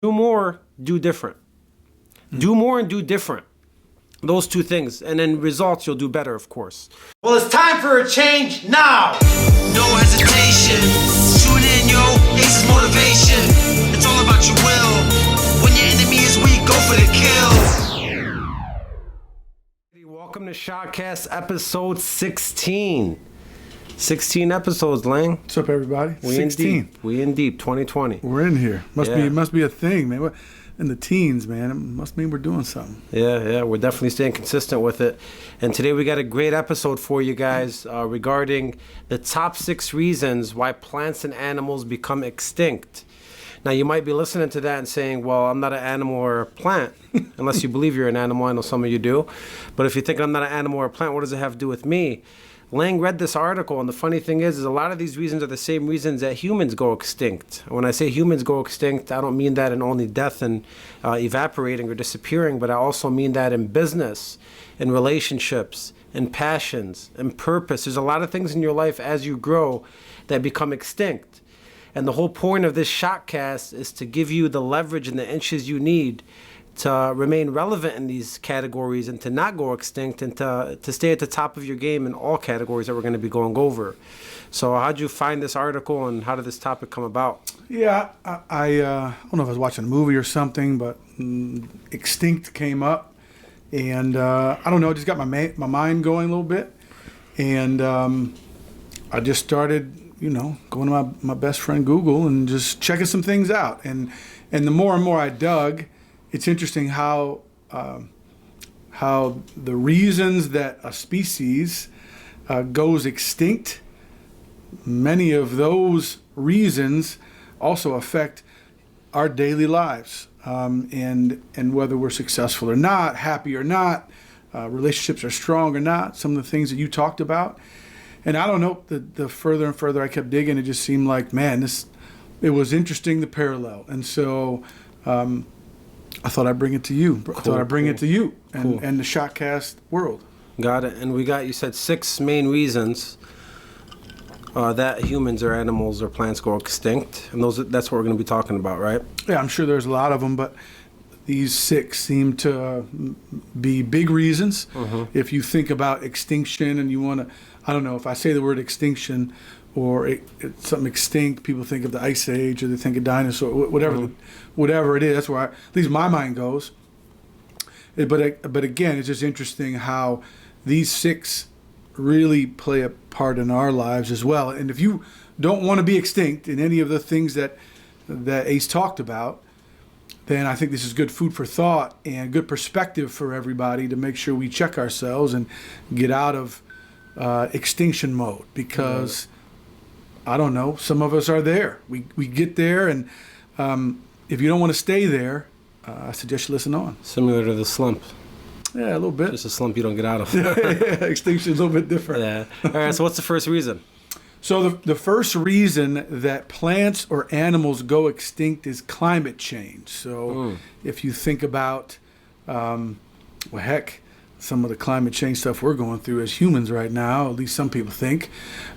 Do more, do different. Do more and do different. Those two things. And then results, you'll do better, of course. Well, it's time for a change now. No hesitation. Tune in, yo. Ace's motivation. It's all about your will. When your enemy is weak, go for the kill. Welcome to Shotcast episode 16. 16 episodes, Lang. What's up, everybody? We 16. in deep. We in deep. 2020. We're in here. Must Yeah. be a thing, man. We're in the teens, man. It must mean we're doing something. Yeah. We're definitely staying consistent with it. And today we got a great episode for you guys regarding the top 6 reasons why plants and animals become extinct. Now, you might be listening to that and saying, well, I'm not an animal or a plant, unless you believe you're an animal. I know some of you do. But if you think I'm not an animal or a plant, what does it have to do with me? Lang read this article, and the funny thing is a lot of these reasons are the same reasons that humans go extinct. And when I say humans go extinct, I don't mean that in only death and evaporating or disappearing, but I also mean that in business, in relationships, in passions, in purpose. There's a lot of things in your life as you grow that become extinct. And the whole point of this Shotcast is to give you the leverage and the inches you need to remain relevant in these categories and to not go extinct and to stay at the top of your game in all categories that we're going to be going over. So how'd you find this article and how did this topic come about? Yeah, I don't know if I was watching a movie or something, but extinct came up. And I don't know, it just got my mind going a little bit. And I just started, going to my best friend Google and just checking some things out. And the more and more I dug, it's interesting how the reasons that a species goes extinct, many of those reasons also affect our daily lives, and whether we're successful or not, happy or not, relationships are strong or not. Some of the things that you talked about, and I don't know. The further and further I kept digging, it just seemed like, man, it was interesting, the parallel, and so. I thought I'd bring it to you. Cool, I thought I'd bring it to you Cool. and the Shotcast world. Got it. And you said 6 main reasons that humans or animals or plants go extinct. And that's what we're going to be talking about, right? Yeah, I'm sure there's a lot of them, but these 6 seem to be big reasons. Mm-hmm. If you think about extinction and you want to, I don't know, if I say the word extinction or it's something extinct, people think of the Ice Age or they think of dinosaur, whatever, Mm-hmm. whatever it is. That's where at least my mind goes. But again, it's just interesting how these 6 really play a part in our lives as well. And if you don't want to be extinct in any of the things that Ace talked about, then I think this is good food for thought and good perspective for everybody to make sure we check ourselves and get out of extinction mode, because I don't know, some of us are there. We get there, and if you don't want to stay there, I suggest you listen on. Similar to the slump. Yeah, a little bit. Just a slump you don't get out of. Yeah, extinction is a little bit different. Yeah. All right, so what's the first reason? So the first reason that plants or animals go extinct is climate change. So if you think about, some of the climate change stuff we're going through as humans right now, at least some people think.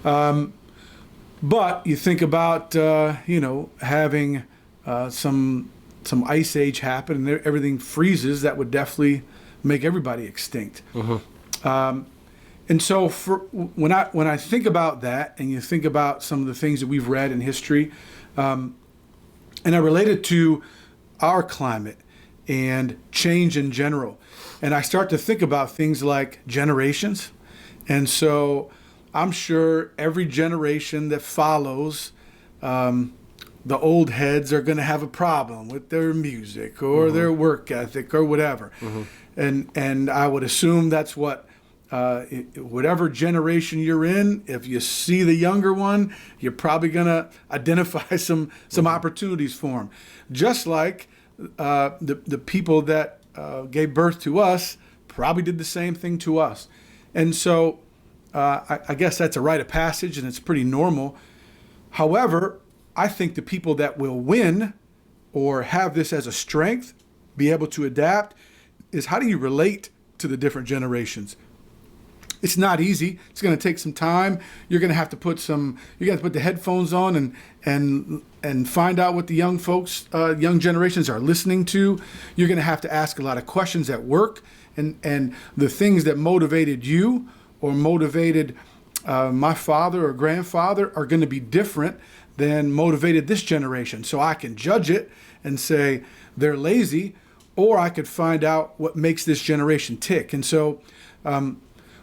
But you think about, having some ice age happen and everything freezes, that would definitely make everybody extinct. Mm-hmm. And so when I think about that, and you think about some of the things that we've read in history, and I relate it to our climate and change in general, and I start to think about things like generations. And so I'm sure every generation that follows, the old heads are going to have a problem with their music or their work ethic or whatever. And I would assume that's what, whatever generation you're in, if you see the younger one, you're probably going to identify some opportunities for them. Just like the people that gave birth to us probably did the same thing to us. And so I guess that's a rite of passage, and it's pretty normal. However, I think the people that will win or have this as a strength, be able to adapt, is how do you relate to the different generations? It's not easy. It's going to take some time. You're going to have to put the headphones on and find out what the young folks, young generations are listening to. You're going to have to ask a lot of questions at work, and the things that motivated you or motivated my father or grandfather are going to be different than motivated this generation. So I can judge it and say they're lazy, or I could find out what makes this generation tick. And so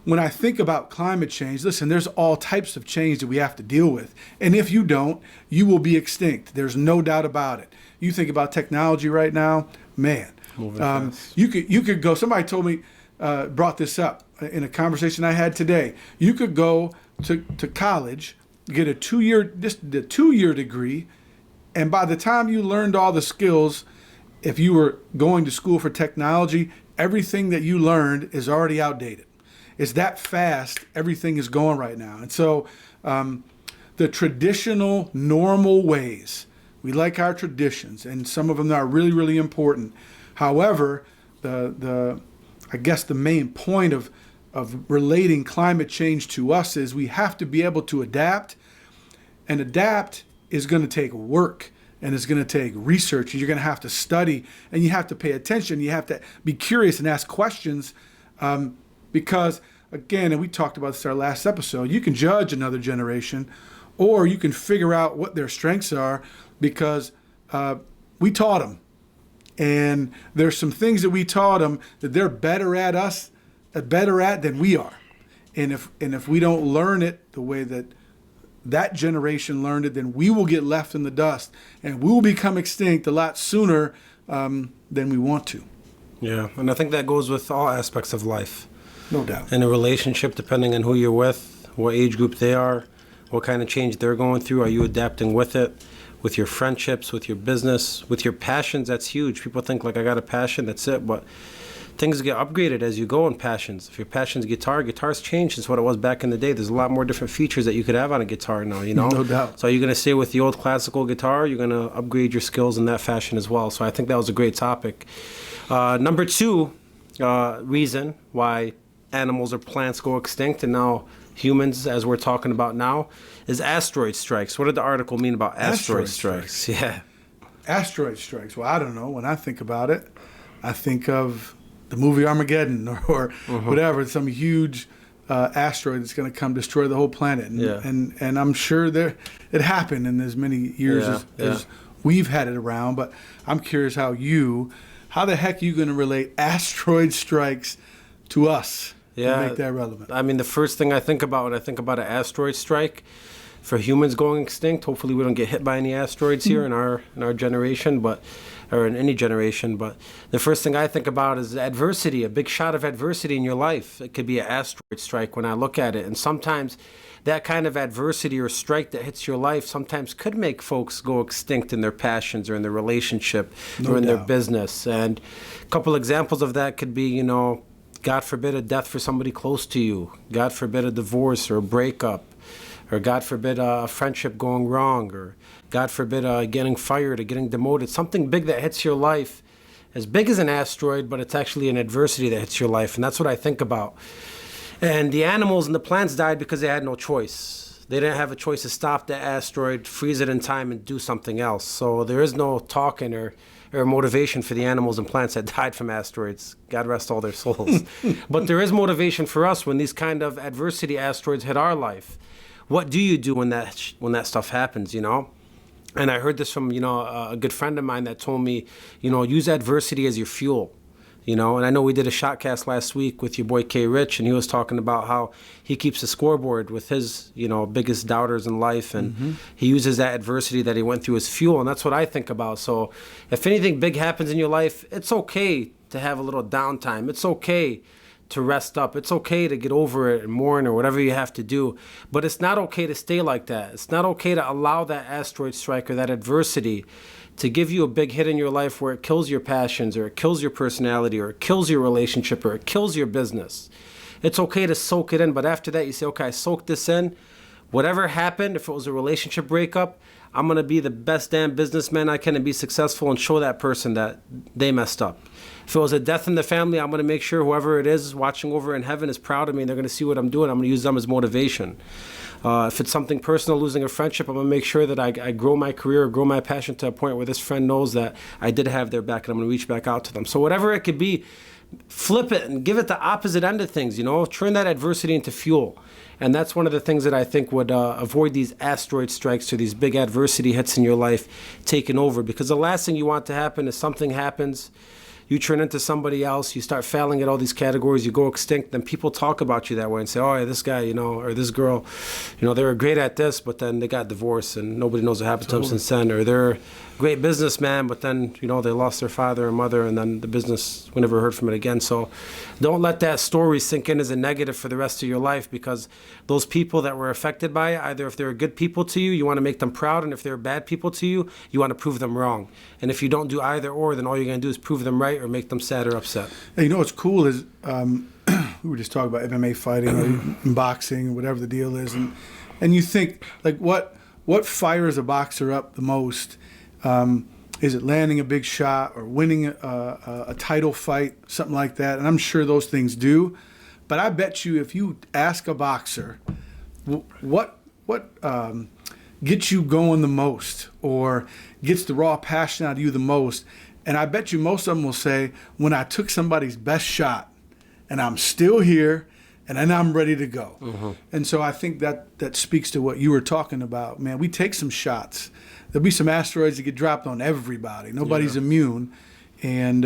when I think about climate change, listen, there's all types of change that we have to deal with. And if you don't, you will be extinct. There's no doubt about it. You think about technology right now, man. You could go, somebody told me, brought this up in a conversation I had today. You could go to college, get a 2-year degree, and by the time you learned all the skills, if you were going to school for technology, everything that you learned is already outdated. It's that fast, everything is going right now. And so the traditional, normal ways, we like our traditions, and some of them are really, really important. However, I guess the main point of relating climate change to us is we have to be able to adapt, and adapt is going to take work, and it's going to take research, and you're going to have to study, and you have to pay attention. You have to be curious and ask questions, because, again, and we talked about this in our last episode, you can judge another generation, or you can figure out what their strengths are, because we taught them. And there's some things that we taught them that they're better at than we are. And if we don't learn it the way that generation learned it, then we will get left in the dust, and we will become extinct a lot sooner than we want to. Yeah, and I think that goes with all aspects of life. No doubt. In a relationship, depending on who you're with, what age group they are, what kind of change they're going through, are you adapting with it? With your friendships, with your business, with your passions, that's huge. People think, like, I got a passion, that's it. But things get upgraded as you go in passions. If your passion's guitar's changed since what it was back in the day. There's a lot more different features that you could have on a guitar now, you know? No doubt. So are you going to stay with the old classical guitar? You're going to upgrade your skills in that fashion as well. So I think that was a great topic. Number 2 reason why animals or plants go extinct, and now humans, as we're talking about now, is asteroid strikes. What did the article mean about asteroid strikes? Yeah. Asteroid strikes. Well, I don't know. When I think about it, I think of the movie Armageddon or whatever, some huge asteroid that's going to come destroy the whole planet. And I'm sure it happened in as many years as we've had it around. But I'm curious how the heck are you going to relate asteroid strikes to us? To make that relevant. I mean, the first thing I think about when I think about an asteroid strike, for humans going extinct, hopefully we don't get hit by any asteroids here in our generation, or in any generation. But the first thing I think about is adversity, a big shot of adversity in your life. It could be an asteroid strike when I look at it. And sometimes that kind of adversity or strike that hits your life sometimes could make folks go extinct in their passions or in their relationship or in their business. And a couple examples of that could be, God forbid a death for somebody close to you. God forbid a divorce or a breakup. Or God forbid a friendship going wrong. Or God forbid getting fired or getting demoted. Something big that hits your life, as big as an asteroid, but it's actually an adversity that hits your life. And that's what I think about. And the animals and the plants died because they had no choice. They didn't have a choice to stop the asteroid, freeze it in time, and do something else. So there is no talking or motivation for the animals and plants that died from asteroids. God rest all their souls. But there is motivation for us when these kind of adversity asteroids hit our life. What do you do when that stuff happens, And I heard this from, a good friend of mine that told me, use adversity as your fuel. And I know we did a Shotcast last week with your boy K. Rich, and he was talking about how he keeps a scoreboard with his, biggest doubters in life, and he uses that adversity that he went through as fuel, and that's what I think about. So if anything big happens in your life, it's okay to have a little downtime. It's okay to rest up. It's okay to get over it and mourn or whatever you have to do, but it's not okay to stay like that. It's not okay to allow that asteroid strike or that adversity to give you a big hit in your life where it kills your passions or it kills your personality or it kills your relationship or it kills your business. It's okay to soak it in, but after that you say, okay, I soaked this in. Whatever happened, if it was a relationship breakup, I'm going to be the best damn businessman I can and be successful and show that person that they messed up. If it was a death in the family, I'm going to make sure whoever it is watching over in heaven is proud of me and they're going to see what I'm doing. I'm going to use them as motivation. If it's something personal, losing a friendship, I'm going to make sure that I grow my career, grow my passion to a point where this friend knows that I did have their back and I'm going to reach back out to them. So whatever it could be, flip it and give it the opposite end of things, turn that adversity into fuel. And that's one of the things that I think would avoid these asteroid strikes or these big adversity hits in your life taking over. Because the last thing you want to happen is something happens, you turn into somebody else, you start failing at all these categories, you go extinct, then people talk about you that way and say, oh, yeah, this guy, or this girl, they were great at this, but then they got divorced and nobody knows what happened to them since then. Or they're a great businessman, but then, they lost their father and mother and then the business, we never heard from it again. So don't let that story sink in as a negative for the rest of your life, because those people that were affected by it, either if they're good people to you, you want to make them proud, and if they're bad people to you, you want to prove them wrong. And if you don't do either or, then all you're going to do is prove them right or make them sad or upset. Hey, what's cool is we were just talking about MMA fighting or boxing, whatever the deal is, and you think like what fires a boxer up the most? Is it landing a big shot or winning a title fight, something like that? And I'm sure those things do, but I bet you if you ask a boxer what gets you going the most or gets the raw passion out of you the most, and I bet you most of them will say, when I took somebody's best shot and I'm still here and then I'm ready to go. Mm-hmm. And so I think that speaks to what you were talking about. Man, we take some shots. There'll be some asteroids that get dropped on everybody. Nobody's immune. And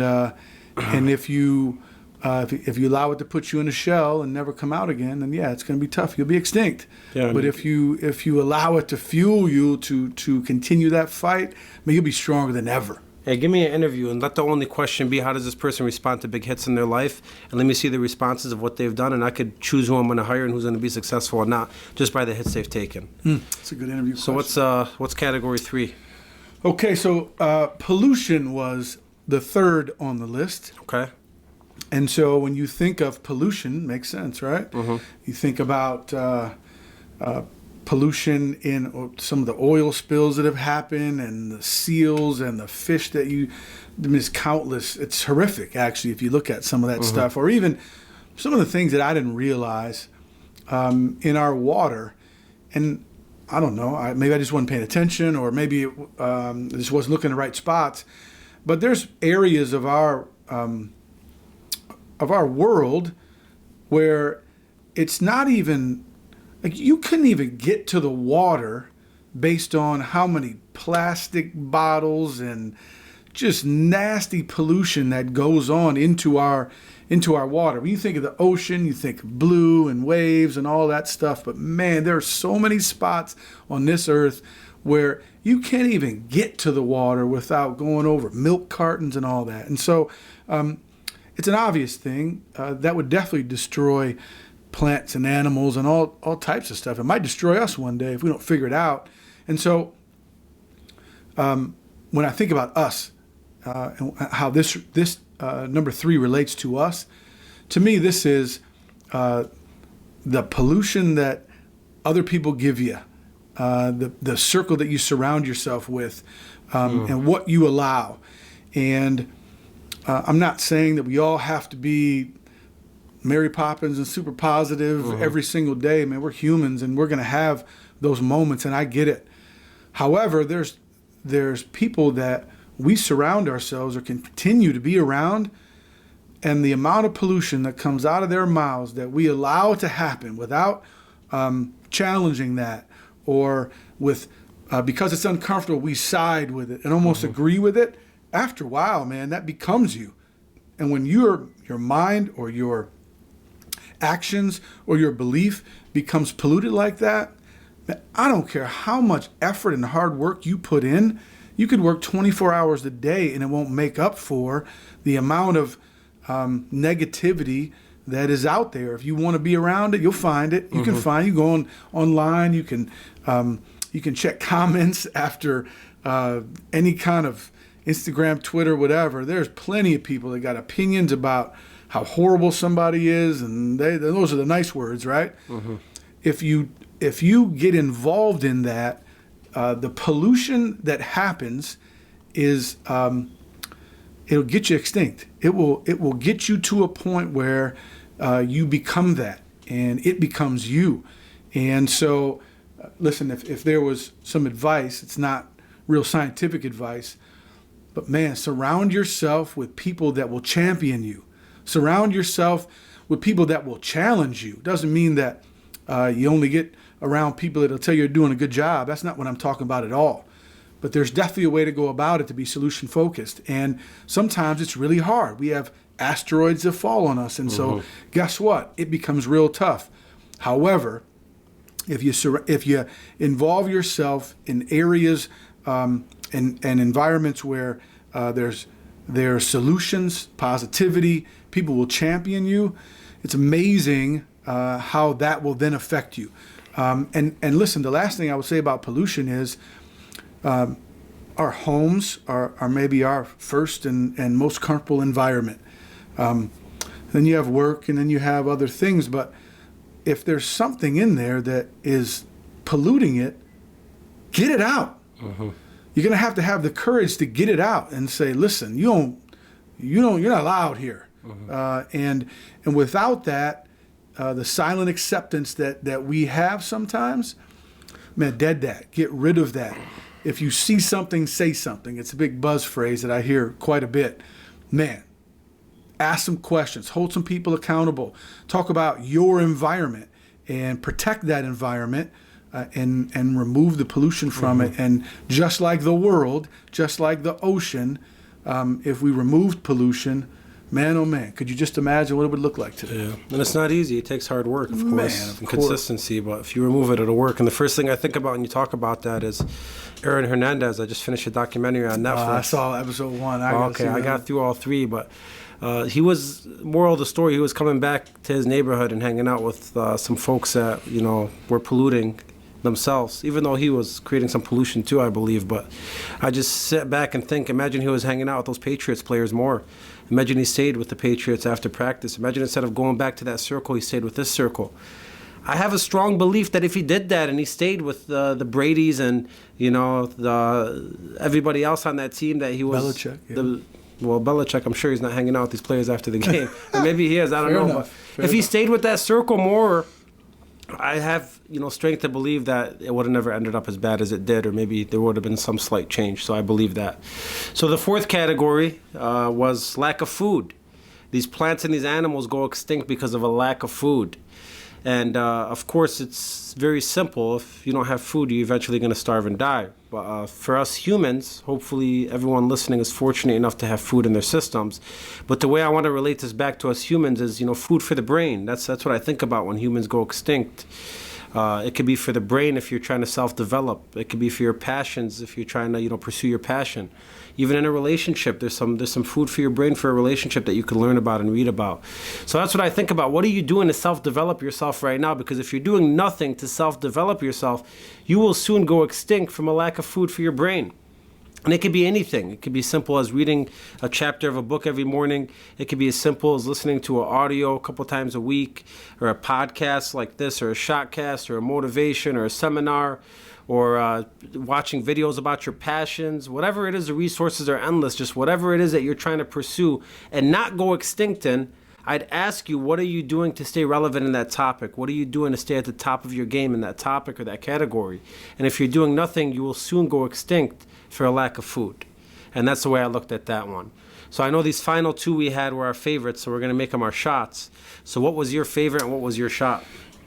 if you allow it to put you in a shell and never come out again, then it's going to be tough. You'll be extinct. Yeah, but if you allow it to fuel you to continue that fight, you'll be stronger than ever. Hey, give me an interview and let the only question be, how does this person respond to big hits in their life? And let me see the responses of what they've done, and I could choose who I'm going to hire and who's going to be successful or not just by the hits they've taken. That's a good interview question. So what's category 3? Okay, so pollution was the third on the list. Okay. And so when you think of pollution, makes sense, right? Mm-hmm. You think about pollution in some of the oil spills that have happened and the seals and the fish that it's countless. It's horrific, actually, if you look at some of that stuff, or even some of the things that I didn't realize in our water. And I don't know, maybe I just wasn't paying attention, or maybe I just wasn't looking in the right spots. But there's areas of our world where it's not even, like, you couldn't even get to the water based on how many plastic bottles and just nasty pollution that goes on into our water. When you think of the ocean, you think of blue and waves and all that stuff. But man, there are so many spots on this earth where you can't even get to the water without going over milk cartons and all that. And so it's an obvious thing that would definitely destroy plants and animals and all types of stuff. It might destroy us one day if we don't figure it out. And so when I think about us and how this number 3 relates to us, to me this is the pollution that other people give you, the circle that you surround yourself with, and what you allow. And I'm not saying that we all have to be Mary Poppins and super positive every single day. Man, we're humans and we're going to have those moments, and I get it. However, there's people that we surround ourselves or continue to be around, and the amount of pollution that comes out of their mouths that we allow to happen without challenging that, or with because it's uncomfortable, we side with it and almost agree with it. After a while, man, that becomes you. And when your mind or your actions or your belief becomes polluted like that, man, I don't care how much effort and hard work you put in. You could work 24 hours a day and it won't make up for the amount of negativity that is out there. If you want to be around it, you'll find it. You can find. You go online. You can check comments after any kind of Instagram, Twitter, whatever. There's plenty of people that got opinions about how horrible somebody is, and those are the nice words, right? If you get involved in that, the pollution that happens is it'll get you extinct. It will get you to a point where you become that, and it becomes you. And so, listen, if there was some advice, it's not real scientific advice, but man, surround yourself with people that will champion you. Surround yourself with people that will challenge you. Doesn't mean that you only get around people that'll tell you you're doing a good job. That's not what I'm talking about at all. But there's definitely a way to go about it to be solution focused. And sometimes it's really hard. We have asteroids that fall on us. And so guess what? It becomes real tough. However, if you involve yourself in areas and environments where there are solutions, positivity, people will champion you, it's amazing how that will then affect you. And listen, the last thing I would say about pollution is our homes are maybe our first and most comfortable environment. Then you have work, and then you have other things. But if there's something in there that is polluting it, get it out. You're going to have the courage to get it out and say, listen, you're not allowed here. And without that, the silent acceptance that we have sometimes, man, dead that. Get rid of that. If you see something, say something. It's a big buzz phrase that I hear quite a bit. Man, ask some questions. Hold some people accountable. Talk about your environment and protect that environment and remove the pollution from it. And just like the world, just like the ocean, if we removed pollution, man, oh man, could you just imagine what it would look like today? Yeah, and it's not easy. It takes hard work, of course, Man, of and course. consistency. But if you remove it, it'll work. And the first thing I think about when you talk about that is Aaron Hernandez. I just finished a documentary on Netflix. I saw episode 1. I got through all 3, but he was, moral of the story, he was coming back to his neighborhood and hanging out with some folks that, were polluting themselves, even though he was creating some pollution too, I believe. But I just sit back and think, imagine he was hanging out with those Patriots players more. Imagine he stayed with the Patriots after practice. Imagine instead of going back to that circle, he stayed with this circle. I have a strong belief that if he did that and he stayed with the Bradys and everybody else on that team, that he was Belichick. Yeah. Belichick, I'm sure he's not hanging out with these players after the game. Or maybe he is. I don't Fair know. enough. But if he stayed with that circle more, I have strength to believe that it would have never ended up as bad as it did, or maybe there would have been some slight change. So I believe that. So the fourth category was lack of food. These plants and these animals go extinct because of a lack of food. And of course, it's very simple. If you don't have food, you're eventually going to starve and die. But for us humans, hopefully everyone listening is fortunate enough to have food in their systems. But the way I want to relate this back to us humans is, food for the brain. That's what I think about when humans go extinct. It could be for the brain if you're trying to self-develop. It could be for your passions if you're trying to, pursue your passion. Even in a relationship, there's some food for your brain for a relationship that you can learn about and read about. So that's what I think about. What are you doing to self-develop yourself right now? Because if you're doing nothing to self-develop yourself, you will soon go extinct from a lack of food for your brain. And it could be anything. It could be simple as reading a chapter of a book every morning. It could be as simple as listening to an audio a couple times a week, or a podcast like this, or a Shotcast, or a motivation, or a seminar, or watching videos about your passions. Whatever it is, the resources are endless. Just whatever it is that you're trying to pursue and not go extinct in, I'd ask you, what are you doing to stay relevant in that topic? What are you doing to stay at the top of your game in that topic or that category? And if you're doing nothing, you will soon go extinct for a lack of food. And that's the way I looked at that one. So I know these final 2 we had were our favorites, so we're going to make them our shots. So what was your favorite and what was your shot?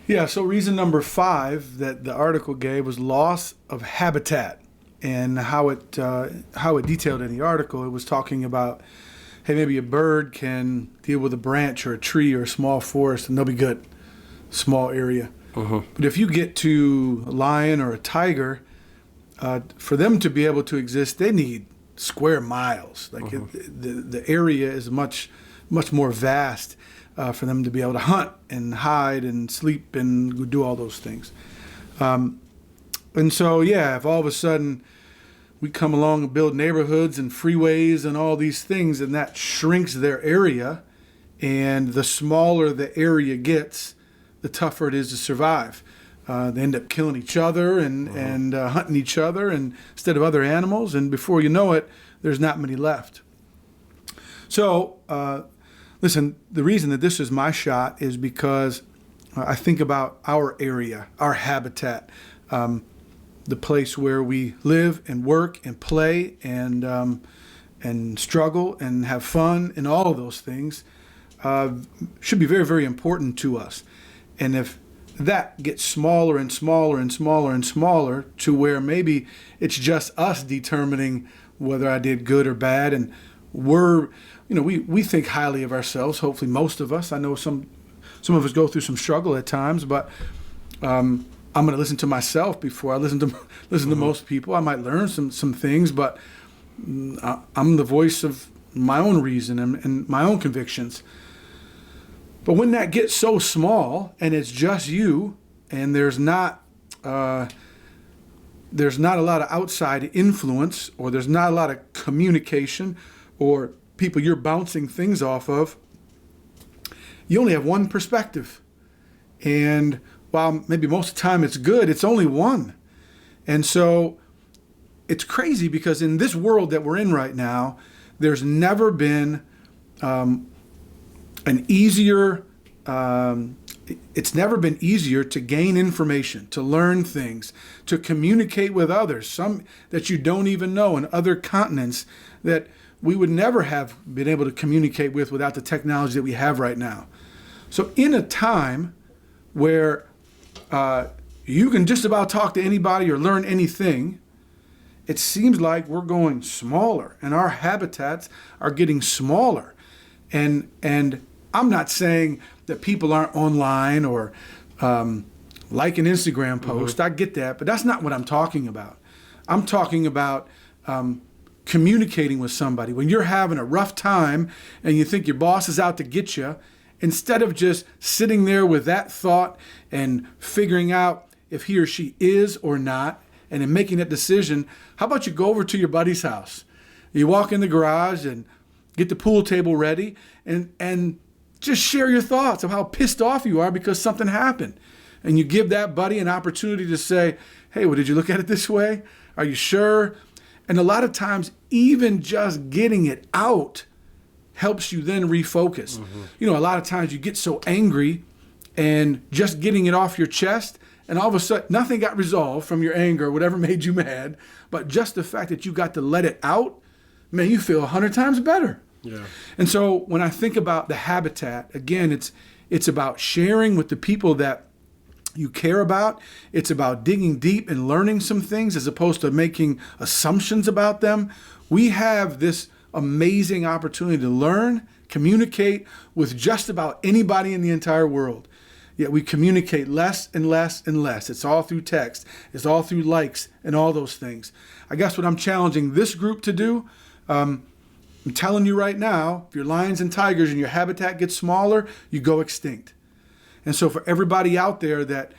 Yeah, so reason number 5 that the article gave was loss of habitat, and how it detailed in the article. It was talking about, hey, maybe a bird can deal with a branch or a tree or a small forest and they'll be good, small area. But if you get to a lion or a tiger, for them to be able to exist, they need square miles. Like the area is much more vast. For them to be able to hunt and hide and sleep and do all those things. And so, if all of a sudden we come along and build neighborhoods and freeways and all these things, and that shrinks their area, and the smaller the area gets, the tougher it is to survive. They end up killing each other and hunting each other instead of other animals. And before you know it, there's not many left. So, listen, the reason that this is my shot is because I think about our area, our habitat, the place where we live and work and play and struggle and have fun and all of those things should be very, very important to us. And if that gets smaller and smaller and smaller and smaller to where maybe it's just us determining whether I did good or bad, and we think highly of ourselves, hopefully most of us. I know some of us go through some struggle at times, but I'm going to listen to myself before I listen to most people. I might learn some things, but I'm the voice of my own reason and my own convictions. But when that gets so small and it's just you, and there's not a lot of outside influence, or there's not a lot of communication or people you're bouncing things off of, you only have one perspective. And while maybe most of the time it's good, it's only one. And so it's crazy because in this world that we're in right now, there's never been it's never been easier to gain information, to learn things, to communicate with others, some that you don't even know in other continents that we would never have been able to communicate with without the technology that we have right now. So in a time where you can just about talk to anybody or learn anything, it seems like we're going smaller and our habitats are getting smaller. And I'm not saying that people aren't online or like an Instagram post. I get that, but that's not what I'm talking about. I'm talking about communicating with somebody. When you're having a rough time and you think your boss is out to get you, instead of just sitting there with that thought and figuring out if he or she is or not, and in making that decision, how about you go over to your buddy's house? You walk in the garage and get the pool table ready and just share your thoughts of how pissed off you are because something happened. And you give that buddy an opportunity to say, hey, well, did you look at it this way? Are you sure? And a lot of times, even just getting it out helps you then refocus. A lot of times you get so angry and just getting it off your chest, and all of a sudden nothing got resolved from your anger or whatever made you mad, but just the fact that you got to let it out, man, you feel 100 times better. Yeah. And so when I think about the habitat, again, it's about sharing with the people that you care about. It's about digging deep and learning some things as opposed to making assumptions about them. We have this amazing opportunity to learn, communicate with just about anybody in the entire world. Yet we communicate less and less and less. It's all through text. It's all through likes and all those things. I guess what I'm challenging this group to do, I'm telling you right now, if your lions and tigers and your habitat gets smaller, you go extinct. And so for everybody out there that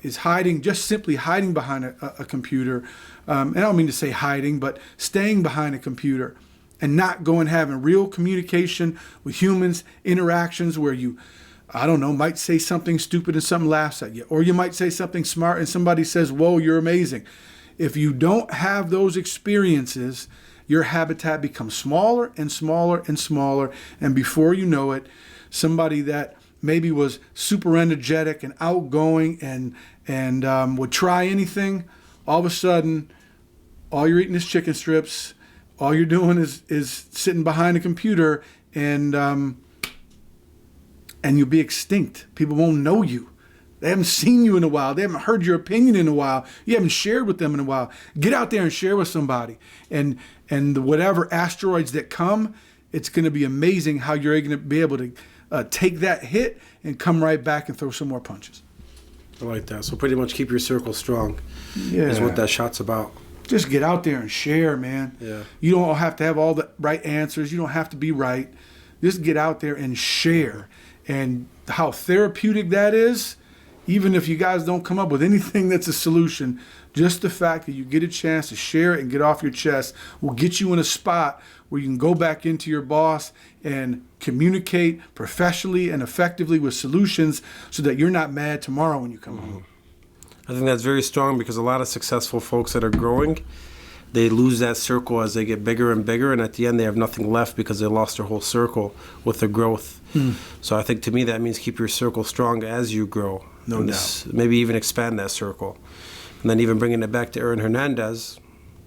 is hiding, just simply hiding behind a computer, and I don't mean to say hiding, but staying behind a computer and not going having real communication with humans, interactions where you, might say something stupid and someone laughs at you. Or you might say something smart and somebody says, whoa, you're amazing. If you don't have those experiences, your habitat becomes smaller and smaller and smaller. And before you know it, somebody that maybe was super energetic and outgoing and would try anything, all of a sudden, all you're eating is chicken strips. All you're doing is sitting behind a computer and you'll be extinct. People won't know you. They haven't seen you in a while. They haven't heard your opinion in a while. You haven't shared with them in a while. Get out there and share with somebody. And whatever asteroids that come, it's going to be amazing how you're going to be able to take that hit and come right back and throw some more punches. I like that. So pretty much keep your circle strong is what that shot's about. Just get out there and share, man. Yeah. You don't have to have all the right answers. You don't have to be right. Just get out there and share. And how therapeutic that is, even if you guys don't come up with anything that's a solution, just the fact that you get a chance to share it and get off your chest will get you in a spot where you can go back into your boss and communicate professionally and effectively with solutions so that you're not mad tomorrow when you come home. I think that's very strong because a lot of successful folks that are growing, they lose that circle as they get bigger and bigger, and at the end they have nothing left because they lost their whole circle with the growth. So I think to me that means keep your circle strong as you grow. No doubt. Maybe even expand that circle. And then even bringing it back to Aaron Hernandez,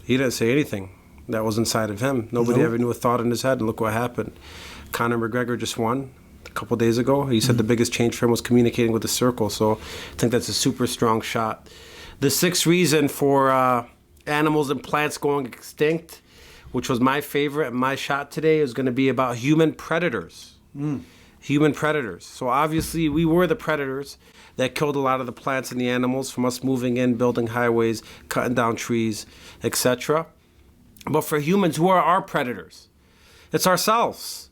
he didn't say anything that was inside of him. Nobody ever knew a thought in his head, and look what happened. Conor McGregor just won a couple days ago. He said the biggest change for him was communicating with the circle. So I think that's a super strong shot. The sixth reason for animals and plants going extinct, which was my favorite and my shot today, is going to be about human predators. Human predators. So obviously we were the predators that killed a lot of the plants and the animals from us moving in, building highways, cutting down trees, etc. But for humans, who are our predators? It's ourselves.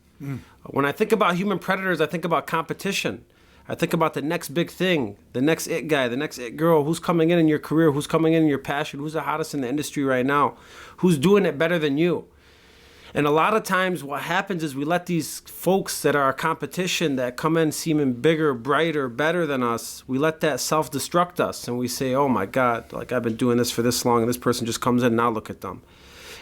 When I think about human predators, I think about competition. I think about the next big thing, the next it guy, the next it girl, who's coming in your career, who's coming in your passion, who's the hottest in the industry right now, who's doing it better than you. And a lot of times what happens is we let these folks that are our competition that come in seeming bigger, brighter, better than us, we let that self-destruct us. And we say, oh my God, like I've been doing this for this long and this person just comes in, now look at them.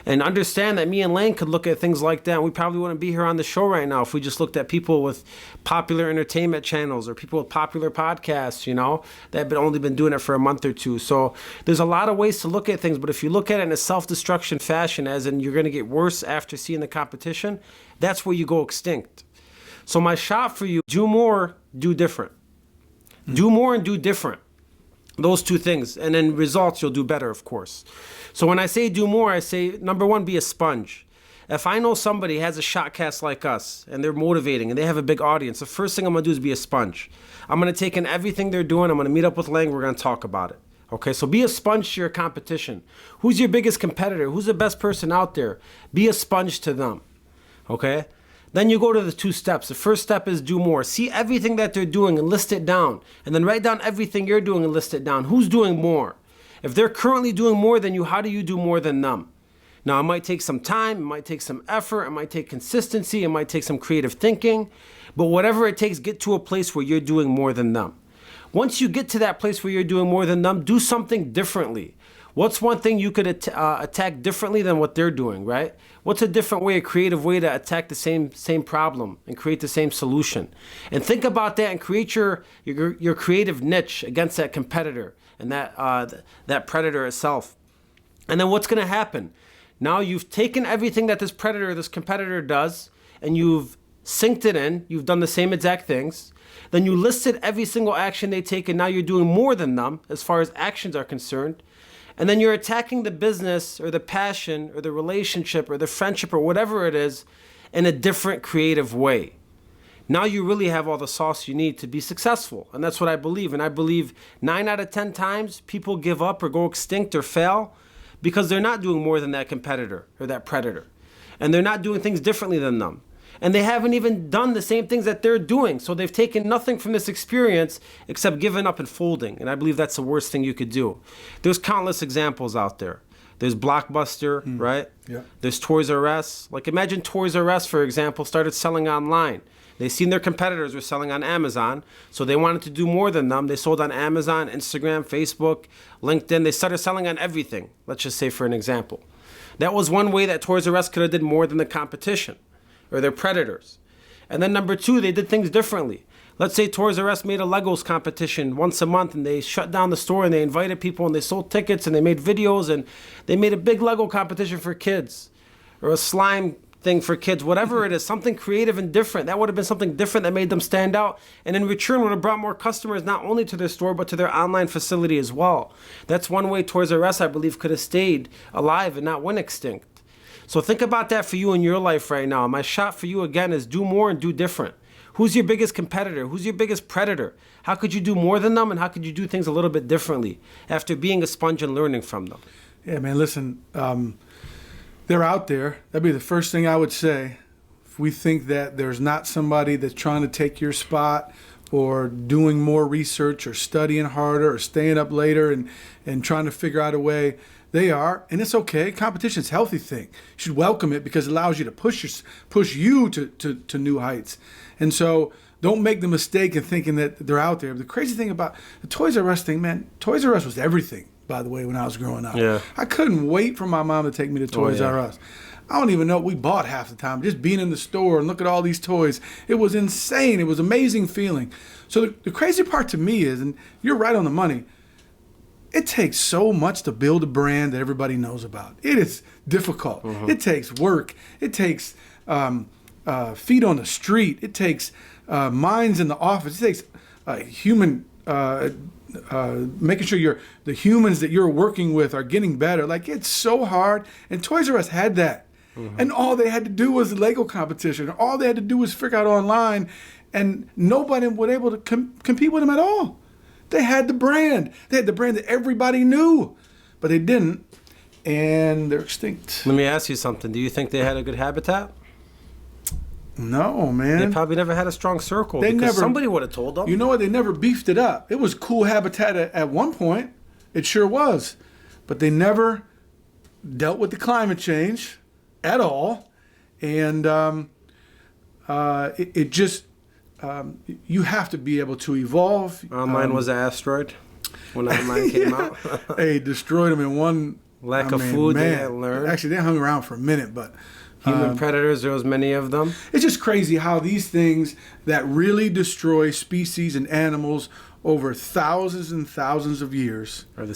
And understand that me and Lane could look at things like that, and we probably wouldn't be here on the show right now if we just looked at people with popular entertainment channels or people with popular podcasts, that have only been doing it for a month or two. So there's a lot of ways to look at things, but if you look at it in a self-destruction fashion, as in you're going to get worse after seeing the competition, that's where you go extinct. So my shot for you, do more, do different. Do more and do different. Those two things. And then results, you'll do better, of course. So when I say do more, I say, number one, be a sponge. If I know somebody has a Shotcast like us and they're motivating and they have a big audience, the first thing I'm going to do is be a sponge. I'm going to take in everything they're doing. I'm going to meet up with Lang. We're going to talk about it. Okay, so be a sponge to your competition. Who's your biggest competitor? Who's the best person out there? Be a sponge to them. Okay? Then you go to the two steps. The first step is do more. See everything that they're doing and list it down. And then write down everything you're doing and list it down. Who's doing more? If they're currently doing more than you, how do you do more than them? Now, it might take some time, it might take some effort, it might take consistency, it might take some creative thinking, but whatever it takes, get to a place where you're doing more than them. Once you get to that place where you're doing more than them, do something differently. What's one thing you could attack differently than what they're doing, right? What's a different way, a creative way to attack the same problem and create the same solution? And think about that and create your creative niche against that competitor and that predator itself. And then what's going to happen? Now you've taken everything that this competitor does, and you've synced it in. You've done the same exact things. Then you listed every single action they take, and now you're doing more than them as far as actions are concerned. And then you're attacking the business or the passion or the relationship or the friendship or whatever it is in a different creative way. Now you really have all the sauce you need to be successful. And that's what I believe. And I believe 9 out of 10 times people give up or go extinct or fail because they're not doing more than that competitor or that predator. And they're not doing things differently than them. And they haven't even done the same things that they're doing. So they've taken nothing from this experience except giving up and folding. And I believe that's the worst thing you could do. There's countless examples out there. There's Blockbuster, right? Yeah. There's Toys R Us. Like imagine Toys R Us, for example, started selling online. They seen their competitors were selling on Amazon, so they wanted to do more than them. They sold on Amazon, Instagram, Facebook, LinkedIn. They started selling on everything, let's just say for an example. That was one way that Toys R Us could have did more than the competition or their predators. And then number two, they did things differently. Let's say Toys R Us made a Legos competition once a month and they shut down the store and they invited people and they sold tickets and they made videos and they made a big Lego competition for kids or a slime thing for kids, whatever it is, something creative and different. That would have been something different that made them stand out, and in return would have brought more customers not only to their store but to their online facility as well. That's one way Toys R Us, I believe, could have stayed alive and not went extinct. So think about that for you in your life right now. My shot for you again is do more and do different. Who's your biggest competitor? Who's your biggest predator? How could you do more than them, and how could you do things a little bit differently after being a sponge and learning from them? Yeah, man, listen, they're out there. That'd be the first thing I would say. If we think that there's not somebody that's trying to take your spot or doing more research or studying harder or staying up later and trying to figure out a way, they are, and it's okay. Competition's a healthy thing. You should welcome it because it allows you to push you to new heights. And so don't make the mistake of thinking that they're out there. The crazy thing about the Toys R Us thing, man, Toys R Us was everything, by the way, when I was growing up. Yeah. I couldn't wait for my mom to take me to Toys R Us. I don't even know what we bought half the time. Just being in the store and look at all these toys. It was insane. It was an amazing feeling. So the crazy part to me is, and you're right on the money, it takes so much to build a brand that everybody knows about. It is difficult. Mm-hmm. It takes work. It takes feet on the street. It takes minds in the office. It takes human making sure the humans that you're working with are getting better. Like, it's so hard. And Toys R Us had that. Mm-hmm. And all they had to do was the Lego competition. All they had to do was figure out online, and nobody was able to compete with them at all. They had the brand. They had the brand that everybody knew, but they didn't, and they're extinct. Let me ask you something. Do you think they had a good habitat? No, man. They probably never had a strong circle. Somebody would have told them. You know what? They never beefed it up. It was cool habitat at one point. It sure was. But they never dealt with the climate change at all. And it just, you have to be able to evolve. Mine was an asteroid when mine came out. Hey, destroyed them in one. Lack of food, man, they had learned. Actually, they hung around for a minute, but human predators, there was many of them. It's just crazy how these things that really destroy species and animals over thousands and thousands of years Are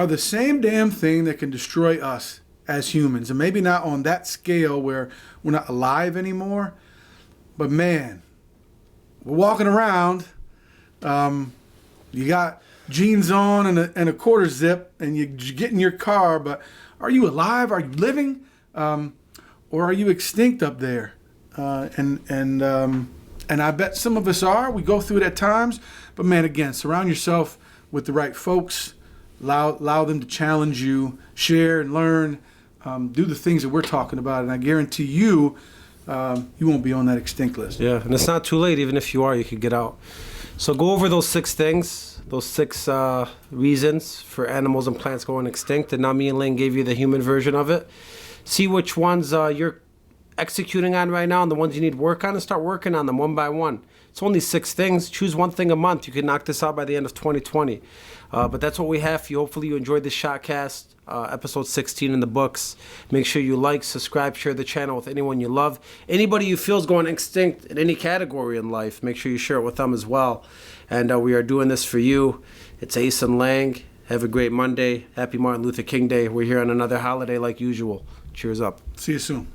the same damn thing that can destroy us as humans. And maybe not on that scale where we're not alive anymore, but man, we're walking around, you got jeans on and a quarter zip, and you get in your car, but are you alive? Are you living? Or are you extinct up there? And I bet some of us are. We go through it at times. But man, again, surround yourself with the right folks. Allow them to challenge you, share and learn, do the things that we're talking about. And I guarantee you, you won't be on that extinct list. Yeah, and it's not too late. Even if you are, you could get out. So go over those 6 things, those 6 reasons for animals and plants going extinct. And now me and Lane gave you the human version of it. See which ones you're executing on right now and the ones you need work on, and start working on them one by one. It's only 6 things. Choose one thing a month. You can knock this out by the end of 2020. But that's what we have for you. Hopefully you enjoyed this Shotcast, episode 16 in the books. Make sure you like, subscribe, share the channel with anyone you love. Anybody you feel is going extinct in any category in life, make sure you share it with them as well. And we are doing this for you. It's Ace and Lang. Have a great Monday. Happy Martin Luther King Day. We're here on another holiday like usual. Cheers up. See you soon.